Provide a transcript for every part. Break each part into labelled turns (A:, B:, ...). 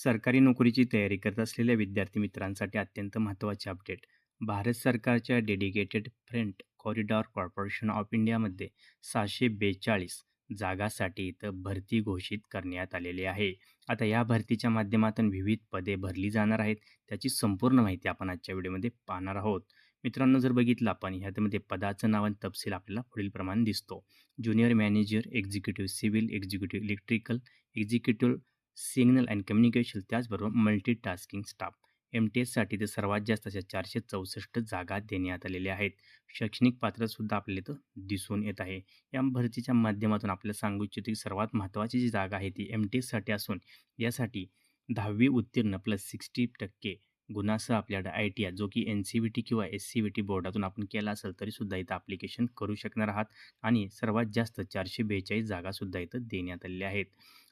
A: सरकारी नोकरीची तयारी करत असलेल्या विद्यार्थी मित्रांसाठी अत्यंत महत्त्वाचे अपडेट. भारत सरकारच्या dedicated freight corridor corporation of इंडियामध्ये 642 जागासाठी इथं भरती घोषित करण्यात आलेली आहे. आता या भरतीच्या माध्यमातून विविध पदे भरली जाणार आहेत. त्याची संपूर्ण माहिती आपण आजच्या व्हिडिओमध्ये पाहणार आहोत. मित्रांनो, जर बघितलं आपण ह्यामध्ये पदाचं नाव आणि तपशील आपल्याला पुढील प्रमाणे दिसतो. Junior manager, executive civil, executive electrical, executive signal and communication, त्याचबरोबर मल्टीटास्किंग स्टाफ. एम-टी-एससाठी ते सर्वात जास्त अशा 464 जागा देण्यात आलेल्या आहेत. शैक्षणिक पात्रसुद्धा आपल्याला इथं दिसून येत आहे. या भरतीच्या माध्यमातून आपल्याला सांगू इच्छितो की सर्वात महत्त्वाची जी जागा आहे ती एम-टी-एससाठी असून यासाठी 10वी उत्तीर्ण प्लस 60% गुणासह आपल्याकडे आय-टी-आय जो की एन-सी-व्ही-टी किंवा एस-सी-व्ही-टी बोर्डातून आपण केला असेल तरीसुद्धा इथं ॲप्लिकेशन करू शकणार आहात आणि सर्वात जास्त 442 जागासुद्धा इथं देण्यात आलेल्या आहेत.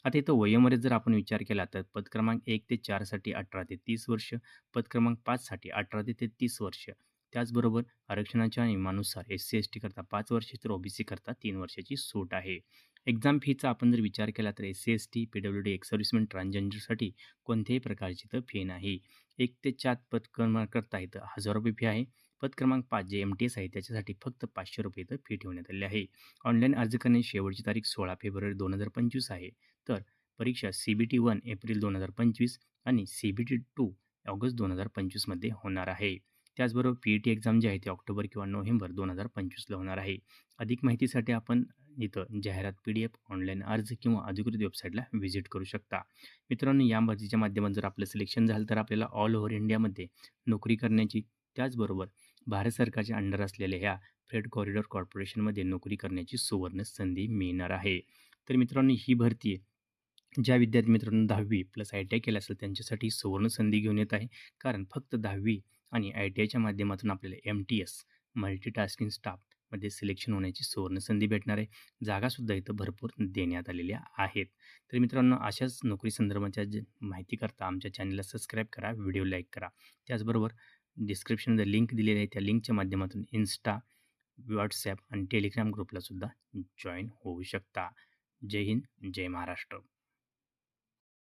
A: आता इथं वयोमर्यादेत जर आपण विचार केला तर पद क्रमांक 1 ते 4 साठी 18 ते 30 वर्ष, पद क्रमांक 5 साठी 18 ते 33 वर्ष. त्याचबरोबर आरक्षणाच्या नियमानुसार एस-सी-एस-टी करता 5 वर्षे तर ओ-बी-सी करता 3 वर्षाची सूट आहे. एक्झाम फीचा आपण जर विचार केला तर एस-सी-एस-टी, पी-डब्ल्यू-डी, एक्स सर्व्हिसमॅन, ट्रान्सजेंडरसाठी कोणत्याही प्रकारची तर फी नाही. 1 ते 4 पद क्रमांक करता इथं ₹1000 फी आहे. पद क्रमांक 5 जे एम-टी-एस आहे त्याच्यासाठी फक्त ₹500 इथं फी ठेवण्यात आली आहे. ऑनलाईन अर्ज करण्याची शेवटची तारीख 16 फेब्रुवारी 2025 आहे. तर परीक्षा सी-बी-टी 1 एप्रिल 2025 आणि सी-बी-टी 2 ऑगस्ट 2025 मध्ये होणार आहे. त्याचबरोबर पी-ई-टी एक्झाम जी आहे ती ऑक्टोबर किंवा नोव्हेंबर 2025ला होणार आहे. अधिक माहितीसाठी आपण इथं जाहिरात पी-डी-एफ, ऑनलाईन अर्ज किंवा अधिकृत वेबसाईटला व्हिजिट करू शकता. मित्रांनो, या भरतीच्या माध्यमातून जर आपलं सिलेक्शन झालं तर आपल्याला ऑल ओव्हर इंडियामध्ये नोकरी करण्याची, त्याचबरोबर भारत सरकारच्या अंडर असलेल्या ह्या फ्रेट कॉरिडॉर कॉर्पोरेशनमध्ये नोकरी करण्याची सुवर्ण संधी मिळणार आहे. तर मित्रांनो, ही भरती ज्या विद्यार्थी मित्रांनो 10वी प्लस आय-टी-आय केलं असेल त्यांच्यासाठी सुवर्ण संधी घेऊन येत आहे. कारण फक्त 10वी आणि आय-टी-आयच्या माध्यमातून आपल्याला एम-टी-एस मल्टीटास्किंग स्टाफमध्ये सिलेक्शन होण्याची सुवर्ण संधी भेटणार आहे. जागासुद्धा इथं भरपूर देण्यात आलेल्या आहेत. तर मित्रांनो, अशाच नोकरी संदर्भाच्या माहितीकरता आमच्या चॅनलला सबस्क्राईब करा, व्हिडिओ लाईक करा. त्याचबरोबर डिस्क्रिप्शनमध्ये लिंक दिलेली आहे, त्या लिंकच्या माध्यमातून इन्स्टा, WhatsApp आणि टेलिग्राम ग्रुपला सुद्धा जॉईन होऊ शकता. जय हिंद, जय महाराष्ट्र.